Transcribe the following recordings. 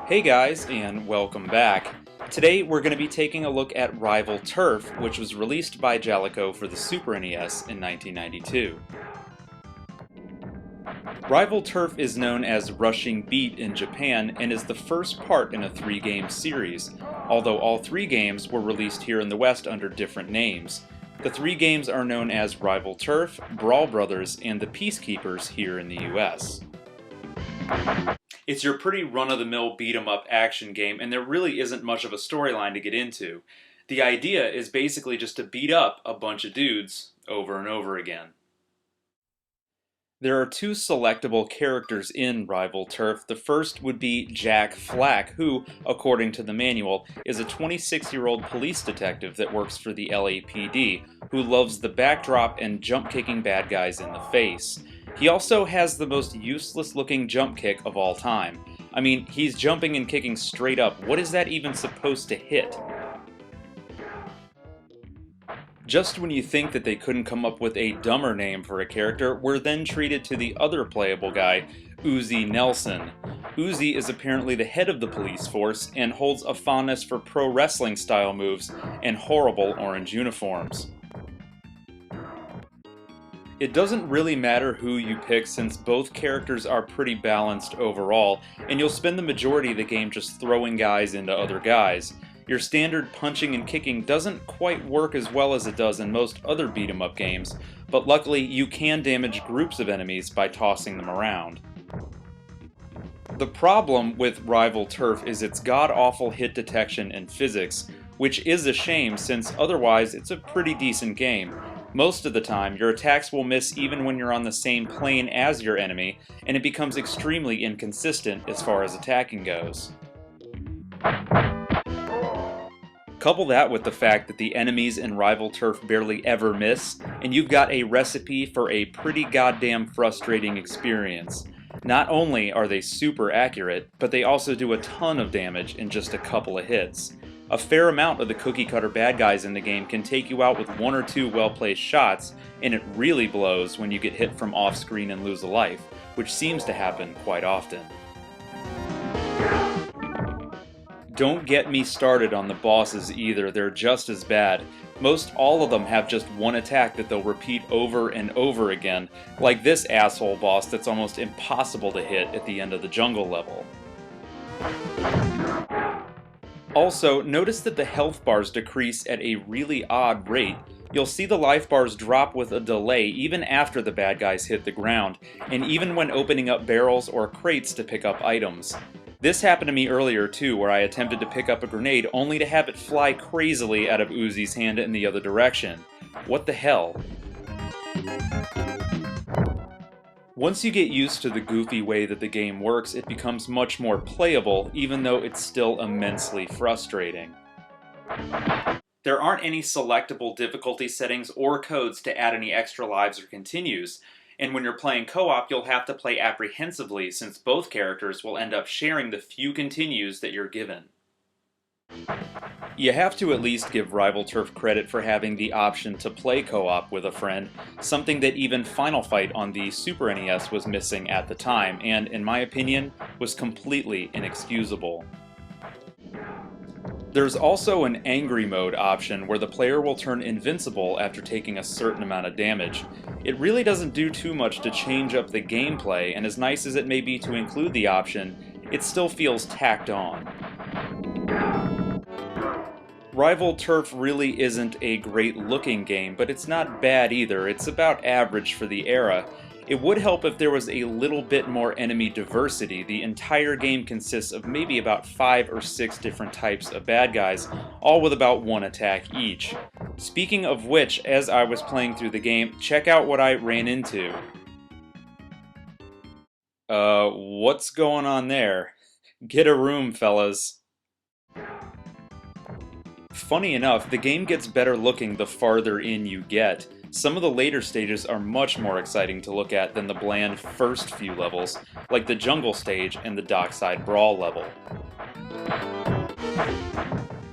Hey guys, and welcome back. Today we're going to be taking a look at Rival Turf, which was released by Jaleco for the Super NES in 1992. Rival Turf is known as Rushing Beat in Japan and is the first part in a 3-game series, although all 3 games were released here in the West under different names. The 3 games are known as Rival Turf, Brawl Brothers, and the Peacekeepers here in the US. It's your pretty run-of-the-mill beat-em-up action game, and there really isn't much of a storyline to get into. The idea is basically just to beat up a bunch of dudes over and over again. There are 2 selectable characters in Rival Turf. The first would be Jack Flack, who, according to the manual, is a 26-year-old police detective that works for the LAPD, who loves the backdrop and jump-kicking bad guys in the face. He also has the most useless-looking jump kick of all time. I mean, he's jumping and kicking straight up. What is that even supposed to hit? Just when you think that they couldn't come up with a dumber name for a character, we're then treated to the other playable guy, Uzi Nelson. Uzi is apparently the head of the police force and holds a fondness for pro wrestling style moves and horrible orange uniforms. It doesn't really matter who you pick since both characters are pretty balanced overall, and you'll spend the majority of the game just throwing guys into other guys. Your standard punching and kicking doesn't quite work as well as it does in most other beat-em-up games, but luckily you can damage groups of enemies by tossing them around. The problem with Rival Turf is its god-awful hit detection and physics, which is a shame since otherwise it's a pretty decent game. Most of the time, your attacks will miss even when you're on the same plane as your enemy, and it becomes extremely inconsistent as far as attacking goes. Couple that with the fact that the enemies in Rival Turf barely ever miss, and you've got a recipe for a pretty goddamn frustrating experience. Not only are they super accurate, but they also do a ton of damage in just a couple of hits. A fair amount of the cookie-cutter bad guys in the game can take you out with 1 or 2 well-placed shots, and it really blows when you get hit from off-screen and lose a life, which seems to happen quite often. Don't get me started on the bosses either, they're just as bad. Most all of them have just one attack that they'll repeat over and over again, like this asshole boss that's almost impossible to hit at the end of the jungle level. Also, notice that the health bars decrease at a really odd rate. You'll see the life bars drop with a delay even after the bad guys hit the ground, and even when opening up barrels or crates to pick up items. This happened to me earlier too, where I attempted to pick up a grenade only to have it fly crazily out of Uzi's hand in the other direction. What the hell? Once you get used to the goofy way that the game works, it becomes much more playable, even though it's still immensely frustrating. There aren't any selectable difficulty settings or codes to add any extra lives or continues, and when you're playing co-op, you'll have to play apprehensively since both characters will end up sharing the few continues that you're given. You have to at least give Rival Turf credit for having the option to play co-op with a friend, something that even Final Fight on the Super NES was missing at the time, and in my opinion, was completely inexcusable. There's also an angry mode option where the player will turn invincible after taking a certain amount of damage. It really doesn't do too much to change up the gameplay, and as nice as it may be to include the option, it still feels tacked on. Rival Turf really isn't a great looking game, but it's not bad either. It's about average for the era. It would help if there was a little bit more enemy diversity. The entire game consists of maybe about 5 or 6 different types of bad guys, all with about 1 attack each. Speaking of which, as I was playing through the game, check out what I ran into. What's going on there? Get a room, fellas. Funny enough, the game gets better looking the farther in you get. Some of the later stages are much more exciting to look at than the bland first few levels, like the jungle stage and the dockside brawl level.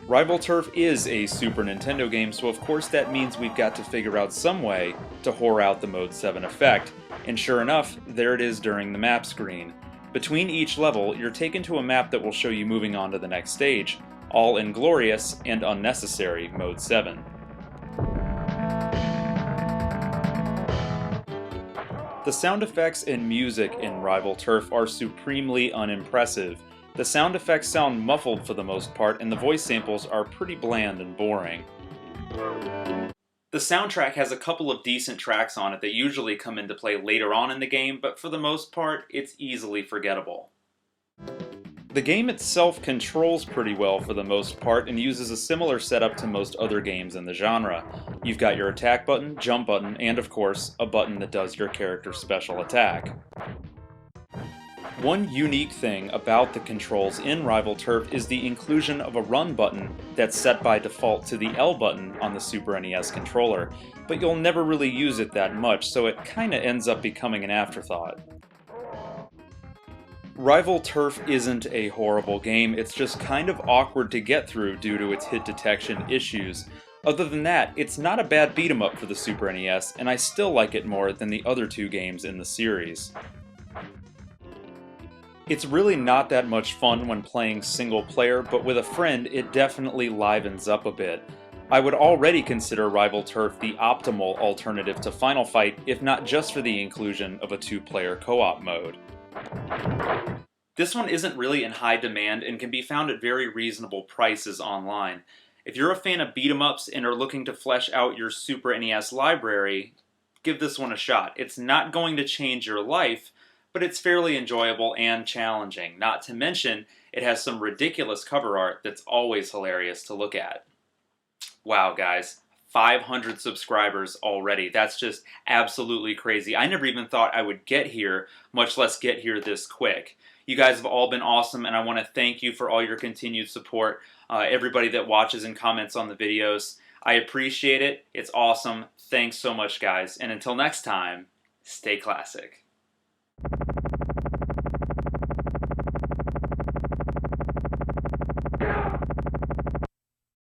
Rival Turf is a Super Nintendo game, so of course that means we've got to figure out some way to whore out the Mode 7 effect, and sure enough, there it is during the map screen. Between each level, you're taken to a map that will show you moving on to the next stage, all in Glorious and Unnecessary Mode 7. The sound effects and music in Rival Turf are supremely unimpressive. The sound effects sound muffled for the most part, and the voice samples are pretty bland and boring. The soundtrack has a couple of decent tracks on it that usually come into play later on in the game, but for the most part, it's easily forgettable. The game itself controls pretty well for the most part and uses a similar setup to most other games in the genre. You've got your attack button, jump button, and of course, a button that does your character's special attack. One unique thing about the controls in Rival Turf is the inclusion of a run button that's set by default to the L button on the Super NES controller, but you'll never really use it that much, so it kinda ends up becoming an afterthought. Rival Turf isn't a horrible game, it's just kind of awkward to get through due to its hit detection issues. Other than that, it's not a bad beat 'em up for the Super NES, and I still like it more than the other two games in the series. It's really not that much fun when playing single player, but with a friend it definitely livens up a bit. I would already consider Rival Turf the optimal alternative to Final Fight, if not just for the inclusion of a two-player co-op mode. This one isn't really in high demand and can be found at very reasonable prices online. If you're a fan of beat-em-ups and are looking to flesh out your Super NES library, give this one a shot. It's not going to change your life, but it's fairly enjoyable and challenging. Not to mention, it has some ridiculous cover art that's always hilarious to look at. Wow, guys. 500 subscribers already. That's just absolutely crazy. I never even thought I would get here, much less get here this quick. You guys have all been awesome, and I want to thank you for all your continued support. Everybody that watches and comments on the videos. I appreciate it. It's awesome. Thanks so much, guys. And until next time, stay classic.